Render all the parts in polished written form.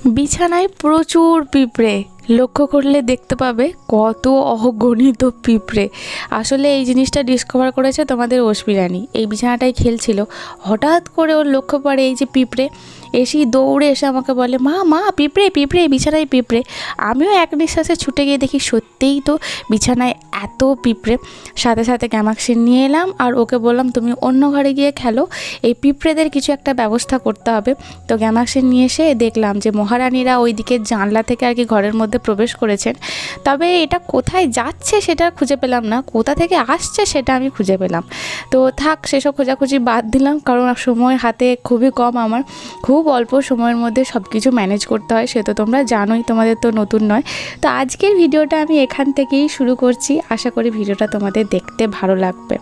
বিছানায় প্রচুর পিঁপড়ে, লক্ষ্য করলে দেখতে পাবে কত অগণিত পিঁপড়ে। আসলে এই জিনিসটা ডিসকভার করেছে তোমাদের অশ্মিরানী। এই বিছানাটায় খেলছিল, হঠাৎ করে ওর লক্ষ্য পড়ে এই যে পিঁপড়ে, এসেই দৌড়ে এসে আমাকে বলে, মা মা পিঁপড়ে পিঁপড়ে বিছানায় পিঁপড়ে। আমিও এক নিঃশ্বাসে ছুটে গিয়ে দেখি সত্যিই তো বিছানায় এত পিঁপড়ে। সাথে সাথে গ্যামাক্সিন নিয়ে এলাম আর ওকে বললাম তুমি অন্য ঘরে গিয়ে খেলো, এই পিঁপড়েদের কিছু একটা ব্যবস্থা করতে হবে। তো গ্যামাক্সিন নিয়ে এসে দেখলাম যে মহারানীরা ওই দিকে জানলা থেকে আর কি ঘরের মধ্যে প্রবেশ করেছেন। তবে এটা কোথায় যাচ্ছে সেটা খুঁজে পেলাম না, কোথা থেকে আসছে সেটা আমি খুঁজে পেলাম। তো থাক, সেসব খোঁজাখুঁজি বাদ দিলাম, কারণ সময় হাতে খুবই কম। আমার খুব অল্প সময়ের মধ্যে সব কিছু ম্যানেজ করতে হয়, সে তো তোমরা জানোই, তোমাদের তো নতুন নয়। তো আজকের ভিডিওটা আমি এখান থেকেই শুরু করছি। আশা করি ভিডিওটা তোমাদের দেখতে ভালো লাগবে।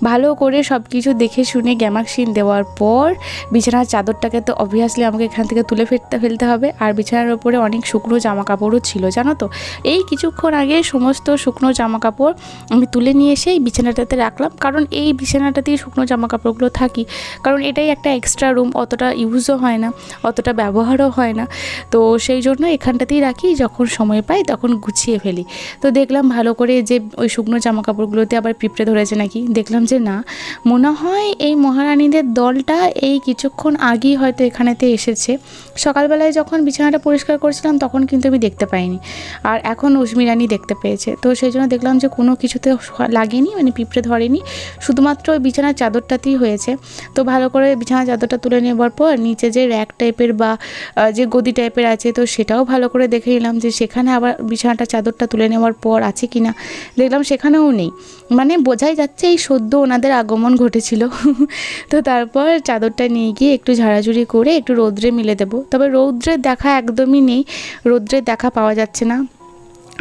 ভালো করে সব কিছু দেখে শুনে গ্যামাক্সিন দেওয়ার পর বিছানার চাদরটাকে তো অবভিয়াসলি আমাকে এখান থেকে তুলে ফেলতে হবে। আর বিছানার ওপরে অনেক শুকনো জামা কাপড়ও ছিল, জানো তো। এই কিছুক্ষণ আগে সমস্ত শুকনো জামা কাপড় আমি তুলে নিয়ে এসে এই বিছানাটাতে রাখলাম, কারণ এই বিছানাটাতেই শুকনো জামা কাপড়গুলো থাকি, কারণ এটাই একটা এক্সট্রা রুম, অতটা ইউজও হয় না, অতটা ব্যবহারও হয় না। তো সেই জন্য এখানটাতেই রাখি, যখন সময় পাই তখন গুছিয়ে ফেলি। তো দেখলাম ভালো করে যে ওই শুকনো জামা কাপড়গুলোতে আবার পিঁপড়ে ধরেছে নাকি, দেখলাম যে না, মনে হয় এই মহারানীদের দলটা এই কিছুক্ষণ আগেই হয়তো এখানেতে এসেছে। সকালবেলায় যখন বিছানাটা পরিষ্কার করছিলাম তখন কিন্তু আমি দেখতে পাইনি, আর এখন অশ্মিরানী দেখতে পেয়েছে। তো সেই জন্য দেখলাম যে কোনো কিছুতে লাগেনি, মানে পিঁপড়ে ধরেনি, শুধুমাত্র ওই বিছানার চাদরটাতেই হয়েছে। তো ভালো করে বিছানার চাদরটা তুলে নেবার পর নিচে যে র্যাক টাইপের বা যে গদি টাইপের আছে, তো সেটাও ভালো করে দেখে নিলাম যে সেখানে আবার বিছানাটা চাদরটা তুলে নেওয়ার পর আছে কি না। দেখলাম সেখানেও নেই, মানে বোঝাই যাচ্ছে এই সদ্য ওনাদের আগমন ঘটেছিল। তো তারপর চাদরটা নিয়ে গিয়ে একটু ঝাড়াঝুড়ি করে একটু রৌদ্রে মিলে দেবো। তবে রৌদ্রের দেখা একদমই নেই, রৌদ্রের দেখা পাওয়া যাচ্ছে না।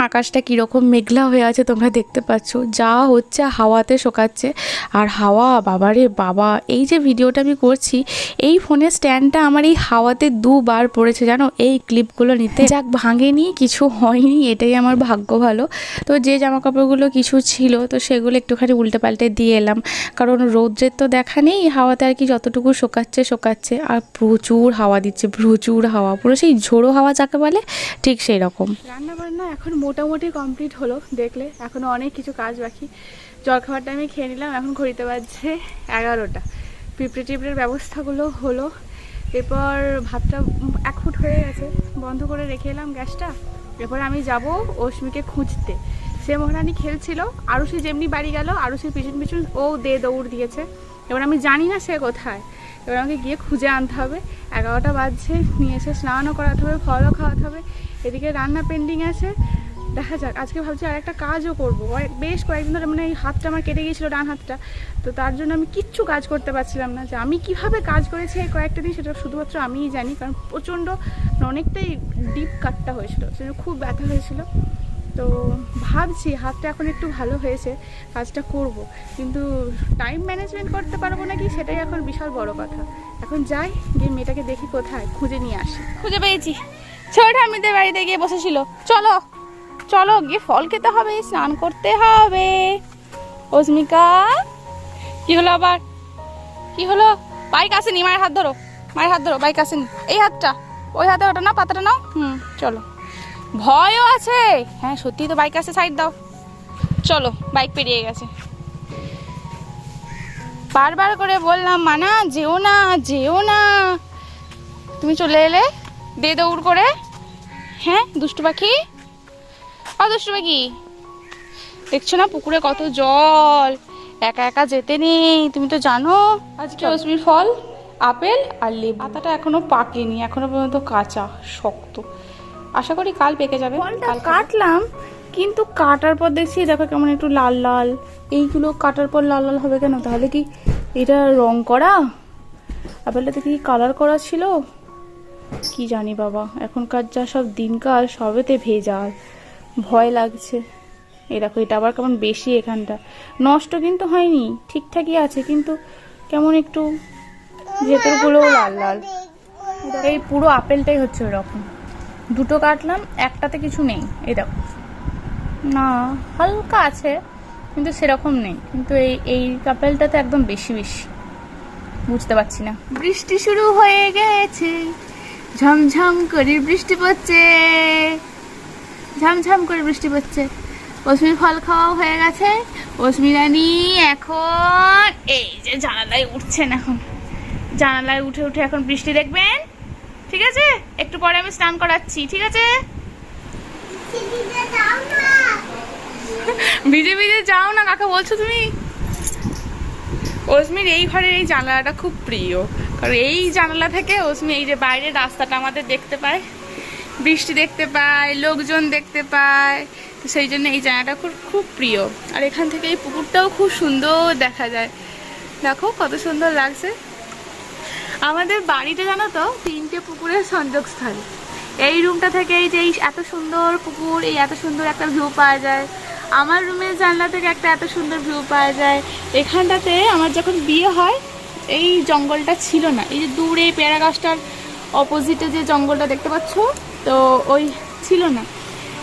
আকাশটা কীরকম মেঘলা হয়ে আছে তোমরা দেখতে পাচ্ছ, যা হচ্ছে হাওয়াতে শোকাচ্ছে। আর হাওয়া, বাবারে বাবা, এই যে ভিডিওটা আমি করছি এই ফোনের স্ট্যান্ডটা আমার এই হাওয়াতে দুবার পড়েছে জানো, এই ক্লিপগুলো নিতে। যাক, ভাঙেনি, কিছু হয়নি, এটাই আমার ভাগ্য ভালো। তো যে জামা কাপড়গুলো কিছু ছিল তো সেগুলো একটুখানি উল্টে পাল্টে দিয়ে এলাম, কারণ রৌদ্রের তো দেখা নেই, হাওয়াতে আর কি যতটুকু শোকাচ্ছে। আর প্রচুর হাওয়া দিচ্ছে, প্রচুর হাওয়া, পুরো সেই ঝোড়ো হাওয়া যাকে বলে, ঠিক সেই রকম। রান্না বান্না এখন মোটামুটি কমপ্লিট হলো, দেখলে এখনও অনেক কিছু কাজ বাকি। জলখাবার টাইমে খেয়ে নিলাম, এখন ঘড়িতে বাজছে 11টা। পিঁপড়ে টিপড়ের ব্যবস্থাগুলো হলো, এরপর ভাতটা 1 ফুট হয়ে গেছে, বন্ধ করে রেখে এলাম গ্যাসটা। এরপর আমি যাব অশ্মিকে খুঁজতে। সে মহারানী খেলছিল, আরুষি যেমনি বাড়ি গেল, আরুষির পিছন পিছন ও দৌড় দিয়েছে। এবার আমি জানি না সে কোথায়, এবার আমাকে গিয়ে খুঁজে আনতে হবে। 11টা বাজছে, নিয়ে এসে স্নানও করাতে হবে, ফলও খাওয়াতে হবে, এদিকে রান্না পেন্ডিং আছে। দেখা যাক, আজকে ভাবছি আর একটা কাজও করবো। বেশ কয়েকদিন ধরে মানে এই হাতটা আমার কেটে গিয়েছিলো, ডান হাতটা, তো তার জন্য আমি কিচ্ছু কাজ করতে পারছিলাম না। যে আমি কিভাবে কাজ করেছি এই কয়েকটা দিন সেটা শুধুমাত্র আমিই জানি, কারণ প্রচণ্ড অনেকটাই ডিপ কাটটা হয়েছিল, সেটা খুব ব্যথা হয়েছিল। তো ভাবছি হাতটা এখন একটু ভালো হয়েছে, কাজটা করব, কিন্তু টাইম ম্যানেজমেন্ট করতে পারবো নাকি সেটাই এখন বিশাল বড় কথা। এখন যাই, গিয়ে মেয়েটাকে দেখি কোথায়, খুঁজে নিয়ে আসি। খুঁজে পেয়েছি, ছোট ঠাম্মিদের বাড়িতে গিয়ে বসেছিল। চলো চলো গিয়ে ফল খেতে হবে, স্নান করতে হবে। অস্মিকা, কি হলো আবার, কি হলো? বাইক আসেনি, মায়ের হাত ধরো, মায়ের হাত ধরো, বাইক আসেনি। এই হাতটা, ওই হাতে ওটা না, পাতাটা নাও। চলো, ভয়ও আছে। হ্যাঁ সত্যি তো, বাইক আসে, সাইড দাও। চলো, বাইক পেরিয়ে গেছে। বারবার করে বললাম মানা, যেও না যেও না, তুমি চলে এলে দে দৌড় করে। হ্যাঁ দুষ্টু পাখি, দুষ্টু পাখি, দেখছো না পুকুরে কত জল, একা একা যেতে নেই, তুমি তো জানো। আজকে অশ্মির ফল আপেল আর লেবু। পাতাটা এখনো পাকেনি, এখনো পর্যন্ত কাঁচা শক্ত, আশা করি কাল পেকে যাবে। ফলটা কাটলাম, কিন্তু কাটার পর দেখছি দেখো কেমন একটু লাল লাল। এইগুলো কাটার পর লাল লাল হবে কেন? তাহলে কি এটা রং করা? আপেলটাতে কি কালার করা ছিল কি জানি বাবা, এখনকার যা সব দিনকাল সবেতে ভেজাল, ভয় লাগছে। এই দেখো, এটা আবার কেমন বেশি, এখানটা নষ্ট কিন্তু হয়নি, ঠিকঠাকই আছে, কিন্তু কেমন একটু ভেতরগুলো লাল লাল। এই পুরো আপেলটাই হচ্ছে ওরকম। দুটো কাটলাম, একটাতে কিছু নেই, এই দেখো না, হালকা আছে কিন্তু সেরকম নেই, কিন্তু এই আপেলটাতে একদম বেশি বেশি, বুঝতে পারছি না। বৃষ্টি শুরু হয়ে গেছে, ঝমঝম করে বৃষ্টি পড়ছে, ঝমঝম করে বৃষ্টি পড়ছে। অস্মির ফল খাওয়াও হয়ে গেছে। অস্মি রানী এখন এই যে জানালায় উঠছেন, এখন জানালায় উঠে উঠে এখন বৃষ্টি দেখবেন। ঠিক আছে, একটু পরে আমি স্নান করাচ্ছি। ঠিক আছে, ভিজে ভিজে যাও না, কাকা বলছো তুমি? অস্মির এই ঘরের এই জানালাটা খুব প্রিয়, কারণ এই জানালা থেকে অস্মি এই যে বাইরের রাস্তাটা আমাদের দেখতে পায়, বৃষ্টি দেখতে পায়, লোকজন দেখতে পায়, তো সেই জন্য এই জায়গাটা খুব খুব প্রিয়। আর এখান থেকে এই পুকুরটাও খুব সুন্দর দেখা যায়, দেখো কত সুন্দর লাগছে। আমাদের বাড়িতে জানো তো 3টে পুকুরের সংযোগস্থল। এই রুমটা থেকে এই যে এত সুন্দর পুকুর, এই এত সুন্দর একটা ভিউ পাওয়া যায়। আমার রুমের জানলা থেকে একটা এত সুন্দর ভিউ পাওয়া যায়। এখানটাতে আমার যখন বিয়ে হয় এই জঙ্গলটা ছিল না, এই যে দূরে পেয়ারা গাছটার অপোজিটে যে জঙ্গলটা দেখতে পাচ্ছ, তো ওই ছিল না,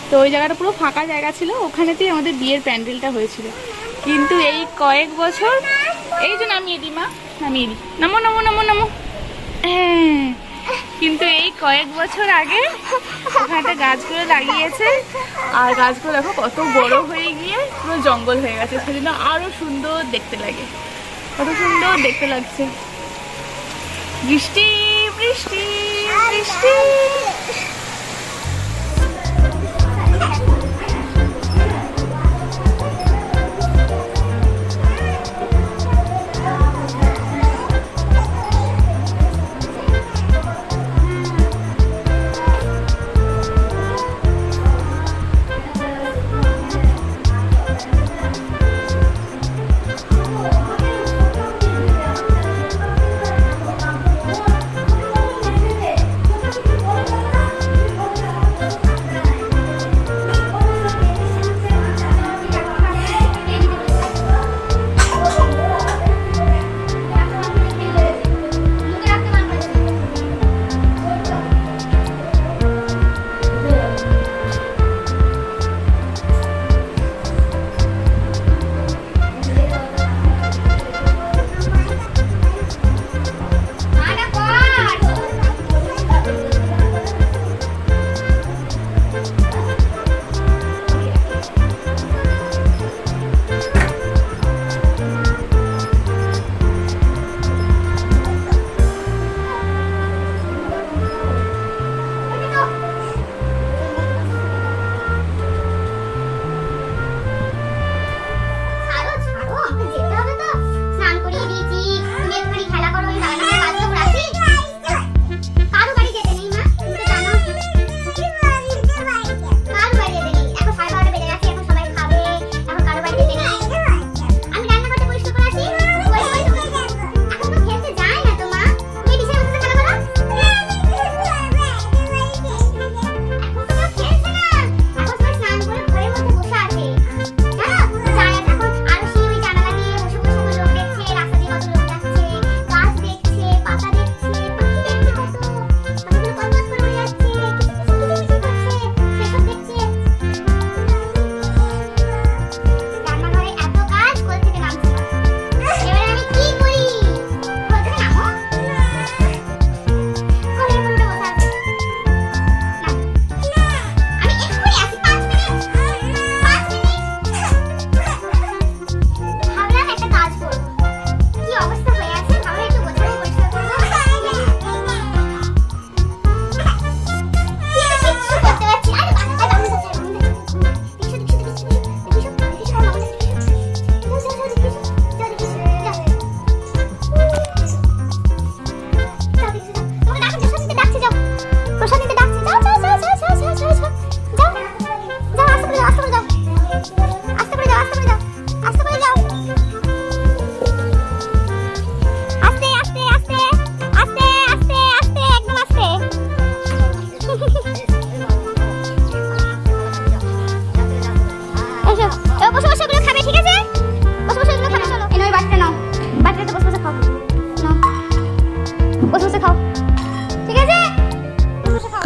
তো ওই জায়গাটা পুরো ফাঁকা জায়গা ছিল, ওখানেতেই আমাদের বিয়ের প্যান্ডেলটা হয়েছিল। কিন্তু এই কয়েক বছর, এই যে নামিয়ে দিই মা, নামিয়ে দিই, নামো নামো নামো নামো। হ্যাঁ, কিন্তু এই কয়েক বছর আগে ওখানে গাছগুলো লাগিয়েছে, আর গাছগুলো দেখো কত বড় হয়ে গিয়ে পুরো জঙ্গল হয়ে গেছে, সেজন্য আরো সুন্দর দেখতে লাগে, কত সুন্দর দেখতে লাগছে। বৃষ্টি বৃষ্টি বৃষ্টি।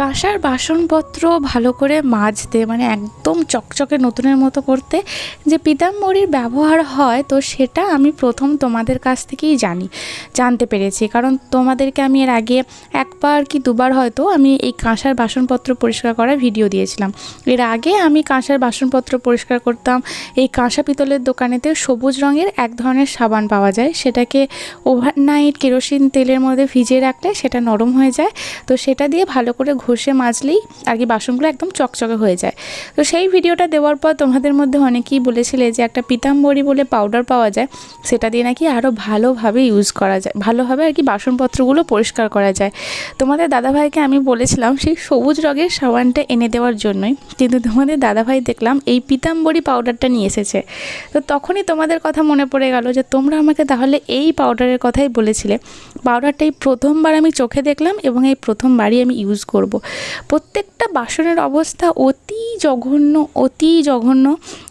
কাঁসার বাসনপত্র ভালো করে মাজতে মানে একদম চকচকে নতুনের মতো করতে যে পিতাম্বরীর ব্যবহার হয়, তো সেটা আমি প্রথম তোমাদের কাছ থেকেই জানতে পেরেছি। কারণ তোমাদেরকে আমি এর আগে একবার কি দুবার হয়তো আমি এই কাঁসার বাসনপত্র পরিষ্কার করার ভিডিও দিয়েছিলাম। এর আগে আমি কাঁসার বাসনপত্র পরিষ্কার করতাম এই কাঁসা পিতলের দোকানেতে সবুজ রঙের এক ধরনের সাবান পাওয়া যায়, সেটাকে ওভারনাইট কেরোসিন তেলের মধ্যে ভিজিয়ে রাখলে সেটা নরম হয়ে যায়, তো সেটা দিয়ে ভালো করে ঘষে মাজলেই আর কি বাসনগুলো একদম চকচকে হয়ে যায়। তো সেই ভিডিওটা দেওয়ার পর তোমাদের মধ্যে অনেকেই বলেছিলে যে একটা পিতাম্বরী বলে পাউডার পাওয়া যায়, সেটা দিয়ে নাকি আরও ভালোভাবে ইউজ করা যায়, ভালোভাবে আর কি বাসনপত্রগুলো পরিষ্কার করা যায়। তোমাদের দাদাভাইকে আমি বলেছিলাম সেই সবুজ রঙের সাবানটা এনে দেওয়ার জন্যই, কিন্তু তোমাদের দাদাভাই দেখলাম এই পিতাম্বরী পাউডারটা নিয়ে এসেছে। তো তখনই তোমাদের কথা মনে পড়ে গেল যে তোমরা আমাকে তাহলে এই পাউডারের কথাই বলেছিলে। পাউডারটাই প্রথমবার আমি চোখে দেখলাম এবং এই প্রথমবারই আমি ইউজ করব। প্রত্যেকটা বাসনের অবস্থা অতি জঘন্য,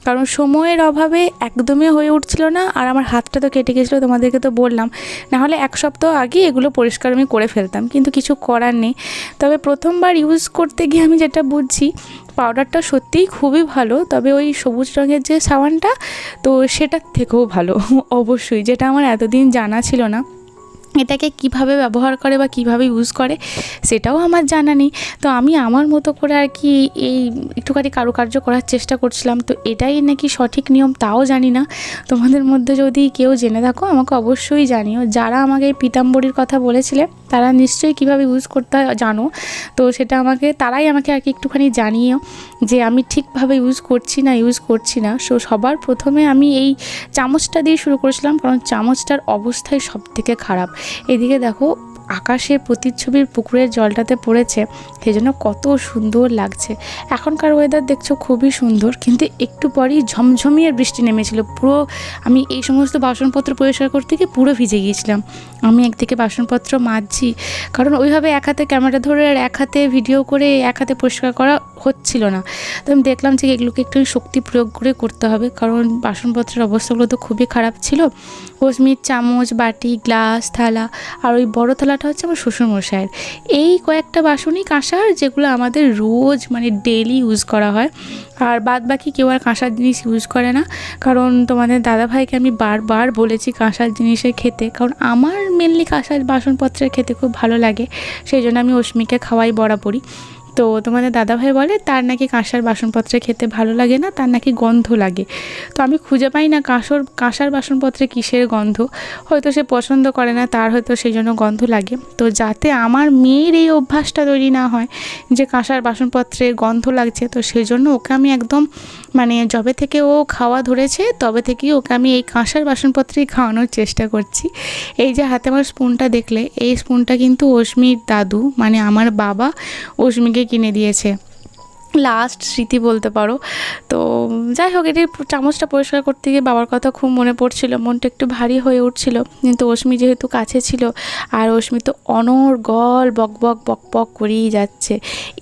কারণ সময়ের অভাবে একদমই হয়ে উঠছিল না, আর আমার হাতটা তো কেটে গেছিলো, তোমাদেরকে তো বললাম, নাহলে এক সপ্তাহ আগে এগুলো পরিষ্কার আমি করে ফেলতাম, কিন্তু কিছু করার নেই। তবে প্রথমবার ইউজ করতে গিয়ে আমি যেটা বুঝছি পাউডারটা সত্যিই খুবই ভালো, তবে ওই সবুজ রঙের যে সাবানটা তো সেটার থেকেও ভালো অবশ্যই, যেটা আমার এতদিন জানা ছিল না। এটাকে কিভাবে ব্যবহার করে বা কিভাবে ইউজ করে সেটাও আমার জানা নেই। তো আমি আমার মতো করে আর কি এই একটুখানি কারুকার্য করার চেষ্টা করছিলাম। তো এটাই নাকি সঠিক নিয়ম তাও জানি না। তোমাদের মধ্যে যদি কেউ জেনে থাকো আমাকে অবশ্যই জানিও। যারা আমাকে এই পিতাম্বরীর কথা বলেছিলে তারা নিশ্চয়ই কীভাবে ইউজ করতে হয় জানো, তো সেটা তারাই আমাকে আর কি একটুখানি জানিও যে আমি ঠিকভাবে ইউজ করছি না। সো সবার প্রথমে আমি এই চামচটা দিয়ে শুরু করেছিলাম, কারণ চামচটার অবস্থাই সব থেকে খারাপ। এদিকে দেখো আকাশের প্রতিচ্ছবির পুকুরের জলটাতে পড়েছে, সেই জন্য কত সুন্দর লাগছে। এখনকার ওয়েদার দেখছো খুবই সুন্দর, কিন্তু একটু পরেই ঝমঝমিয়ে বৃষ্টি নেমেছিল। পুরো আমি এই সমস্ত বাসনপত্র পরিষ্কার করতে গিয়ে পুরো ভিজে গিয়েছিলাম। আমি একদিকে বাসনপত্র মাজছি, কারণ ওইভাবে এক হাতে ক্যামেরা ধরে আর এক হাতে ভিডিও করে এক হাতে পরিষ্কার করা হচ্ছিল না। তো আমি দেখলাম যে এগুলোকে একটু শক্তি প্রয়োগ করে করতে হবে, কারণ বাসনপত্রের অবস্থাগুলো তো খুবই খারাপ ছিল। হসমির চামচ, বাটি, গ্লাস, থালা, আর ওই বড় থালাটা হচ্ছে আমার শ্বশুরমশাইয়ের। এই কয়েকটা বাসনই কাঁসার, যেগুলো আমাদের রোজ মানে ডেলি ইউজ করা হয়। আর বাদ বাকি কেউ আর কাঁসার জিনিস ইউজ করে না, কারণ তোমাদের দাদাভাইকে আমি বারবার বলেছি কাঁসার জিনিসে খেতে, কারণ আমার মেনলি কাঁসার বাসনপত্রের খেতে খুব ভালো লাগে, সেই জন্য আমি অস্মিকে খাওয়াই বরাবরই। তো তোমাদের দাদাভাই বলে তার নাকি কাঁসার বাসনপত্রে খেতে ভালো লাগে না, তার নাকি গন্ধ লাগে। তো আমি খুঁজে পাই না কাঁসার বাসনপত্রে কিসের গন্ধ, হয়তো সে পছন্দ করে না, তার হয়তো সেই জন্য গন্ধ লাগে। তো যাতে আমার মেয়ের এই অভ্যাসটা তৈরি না হয় যে কাঁসার বাসনপত্রে গন্ধ লাগছে, তো সেই জন্য ওকে আমি একদম মানে যবে থেকে ও খাওয়া ধরেছে তবে থেকেই ওকে আমি এই কাঁসার বাসনপত্রেই খাওয়ানোর চেষ্টা করছি। এই যে হাতে আমার স্পুনটা দেখলে, এই স্পুনটা কিন্তু অস্মির দাদু মানে আমার বাবা অস্মিকে কিনে দিয়েছে, লাস্ট স্মৃতি বলতে পারো। তো যাই হোক, এটি চামচটা পরিষ্কার করতে গিয়ে বাবার কথা খুব মনে পড়ছিল, মনটা একটু ভারী হয়ে উঠছিল, কিন্তু অস্মি যেহেতু কাছে ছিল, আর অস্মি তো অনর্গল বক বক করেই যাচ্ছে।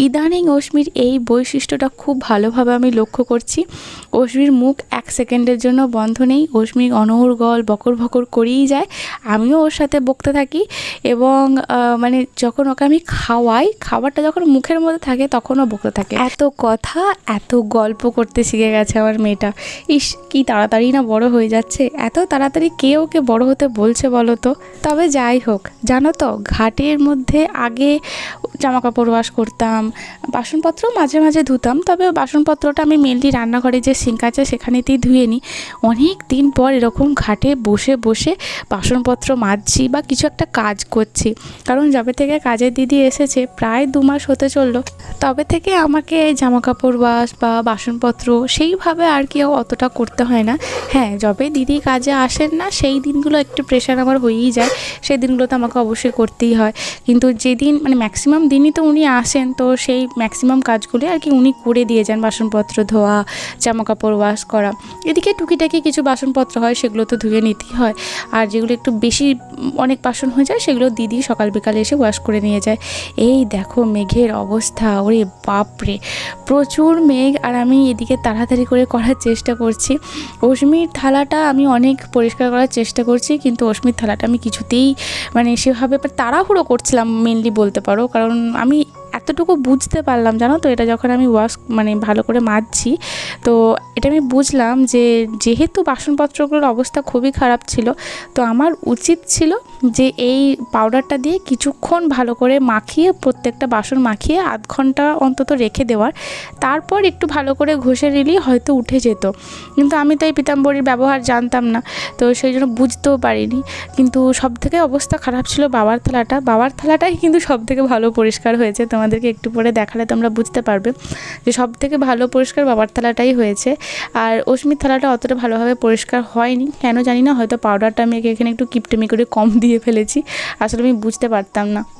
ইদানিং অস্মির এই বৈশিষ্ট্যটা খুব ভালোভাবে আমি লক্ষ্য করছি। অস্মির মুখ এক সেকেন্ডের জন্য বন্ধ নেই, অস্মি অনর্গল বকর করেই যায়, আমিও ওর সাথে বকতে থাকি। এবং মানে যখন ওকে আমি খাওয়াই, খাবারটা যখন মুখের মধ্যে থাকে তখনও বকতে থাকে। এত কথা এত গল্প করতে শিখে গেছে আমার মেয়েটা। ইস কি তাড়াতাড়ি না বড় হয়ে যাচ্ছে, এত তাড়াতাড়ি কে ওকে বড় হতে বলছে বলো তো। তবে যাই হোক, জানো তো ঘাটের মধ্যে আগে জামা কাপড় ওয়াশ করতাম, বাসনপত্র মাঝে মাঝে ধুতাম, তবে বাসনপত্রটা আমি মেনলি রান্নাঘরে যে সিঙ্ক আছে সেখানেতেই ধুয়ে নিই। অনেক দিন পর এরকম ঘাটে বসে বাসনপত্র মাজছি বা কিছু একটা কাজ করছি, কারণ যবে থেকে কাজের দিদি এসেছে প্রায় 2 মাস হতে চললো, তবে থেকে আমাকে জামা কাপড় ওয়াশ বা বাসনপত্র সেইভাবে আর কি অতটা করতে হয় না। হ্যাঁ, যবে দিদি কাজে আসেন না সেই দিনগুলো একটু প্রেশার আমার হয়েই যায়, সেই দিনগুলোতে আমাকে অবশ্যই করতেই হয়। কিন্তু যেদিন মানে ম্যাক্সিমাম দিনই তো উনি আসেন, তো সেই ম্যাক্সিমাম কাজগুলি আর কি উনি করে দিয়ে যান, বাসনপত্র ধোয়া, জামা কাপড় ওয়াশ করা। এদিকে টুকিটাকি কিছু বাসনপত্র হয় সেগুলো তো ধুয়ে নিতেই হয়, আর যেগুলো একটু বেশি অনেক বাসন হয়ে যায় সেগুলো দিদি সকাল বিকালে এসে ওয়াশ করে নিয়ে যায়। এই দেখো মেঘের অবস্থা, ওরে বাপরে প্রচুর মেঘ, আর আমি এদিকে তাড়াতাড়ি করে করার চেষ্টা করছি। অস্মির থালাটা আমি অনেক পরিষ্কার করার চেষ্টা করছি, কিন্তু অস্মির থালাটা আমি কিছুতেই মানে সেভাবে তাড়াহুড়ো করছিলাম মেনলি বলতে পারো, কারণ আমি এত এতটুকু বুঝতে পারলাম জানো তো, এটা যখন আমি ওয়াশ মানে ভালো করে মাজছি, তো এটা আমি বুঝলাম যে যেহেতু বাসনপত্রগুলোর অবস্থা খুবই খারাপ ছিল, তো আমার উচিত ছিল যে এই পাউডারটা দিয়ে কিছুক্ষণ ভালো করে মাখিয়ে, প্রত্যেকটা বাসন মাখিয়ে আধ ঘন্টা অন্তত রেখে দেওয়ার, তারপর একটু ভালো করে ঘষে নিলেই হয়তো উঠে যেত। কিন্তু আমি তো এই পিতাম্বরীর ব্যবহার জানতাম না, তো সেই জন্য বুঝতেও পারিনি। কিন্তু সবথেকে অবস্থা খারাপ ছিল বাবার থালাটাই কিন্তু সবথেকে ভালো পরিষ্কার হয়েছে। তোমাদেরকে একটু পরে দেখালে তোমরা বুঝতে পারবে যে সবথেকে ভালো পরিষ্কার বাবার থালাটাই হয়েছে। আর অস্মির থালাটা অতটা ভালোভাবে পরিষ্কার হয়নি, কেন জানি না, হয়তো পাউডারটা আমি এখানে একটু কিপটেমি করে কম দিয়ে ফেলেছি। আসলে আমি বুঝতে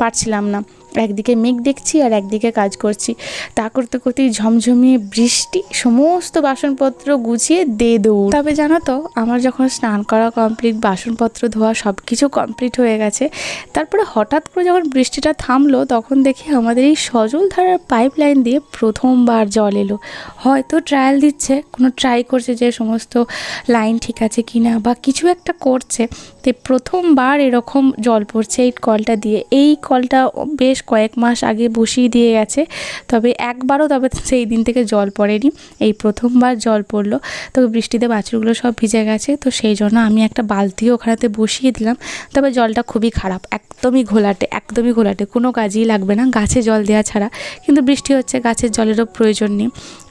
পারছিলাম না। একদিকে মেঘ দেখছি আর একদিকে কাজ করছি, তা করতে করতেই ঝমঝমিয়ে বৃষ্টি, সমস্ত বাসনপত্র গুছিয়ে দে দৌড়। তবে জানো তো, আমার যখন স্নান করা কমপ্লিট, বাসনপত্র ধোয়া সব কিছু কমপ্লিট হয়ে গেছে, তারপরে হঠাৎ করে যখন বৃষ্টিটা থামলো, তখন দেখি আমাদের এই সজলধারার পাইপ লাইন দিয়ে প্রথমবার জল এলো। হয়তো ট্রায়াল দিচ্ছে, কোনো ট্রাই করছে যে সমস্ত লাইন ঠিক আছে কি না, বা কিছু একটা করছে। তো প্রথমবার এরকম জল পড়ছে এই কলটা দিয়ে। এই কলটা বেশ কয়েক মাস আগে বসিয়ে দিয়ে গেছে, তবে একবারও সেই দিন থেকে জল পড়েনি, এই প্রথমবার জল পড়লো। তো বৃষ্টিতে বাছুরগুলো সব ভিজে গেছে, তো সেই জন্য আমি একটা বালতিও ওখানেতে বসিয়ে দিলাম। তবে জলটা খুবই খারাপ, একদমই ঘোলাটে, কোনো কাজেই লাগবে না গাছে জল দেওয়া ছাড়া। কিন্তু বৃষ্টি হচ্ছে, গাছের জলেরও প্রয়োজন নেই।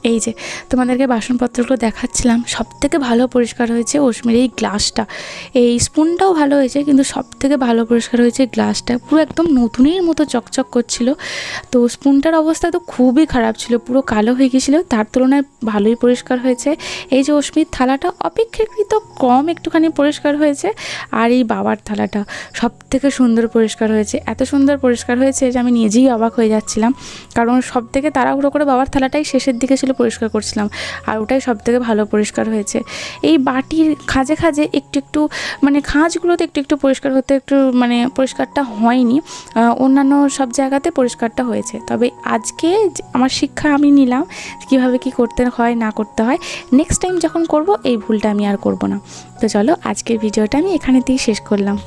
এই যে তোমাদেরকে বাসনপত্রগুলো দেখাচ্ছিলাম, সবথেকে ভালো পরিষ্কার হয়েছে অস্মির এই গ্লাসটা। এই স্পুনটাও ভালো হয়েছে, কিন্তু সবথেকে ভালো পরিষ্কার হয়েছে গ্লাসটা, পুরো একদম নতুনের মতো চকচক করছিল। তো স্পুনটার অবস্থা তো খুবই খারাপ ছিল, পুরো কালো হয়ে গিয়েছিলো, তার তুলনায় ভালোই পরিষ্কার হয়েছে। এই যে অস্মির থালাটা অপেক্ষাকৃত কম একটুখানি পরিষ্কার হয়েছে, আর এই বাবার থালাটা সবথেকে সুন্দর পরিষ্কার হয়েছে। এত সুন্দর পরিষ্কার হয়েছে যে আমি নিজেই অবাক হয়ে যাচ্ছিলাম, কারণ সবথেকে তাড়াহুড়ো করে বাবার থালাটাই শেষের দিকে ছিল পরিষ্কার করছিলাম, আর ওটাই সবথেকে ভালো পরিষ্কার হয়েছে। এই বাটির খাঁজে একটু মানে খাঁজগুলোতে একটু পরিষ্কার হতে মানে পরিষ্কারটা হয়নি, অন্যান্য সব জায়গাতে পরিষ্কারটা হয়েছে। তবে আজকে আমার শিক্ষা আমি নিলাম কীভাবে কী করতে হয় না করতে হয়। নেক্সট টাইম যখন করব এই ভুলটা আমি আর করব না। তো চলো, আজকের ভিডিওটা আমি এখানেতেই শেষ করলাম।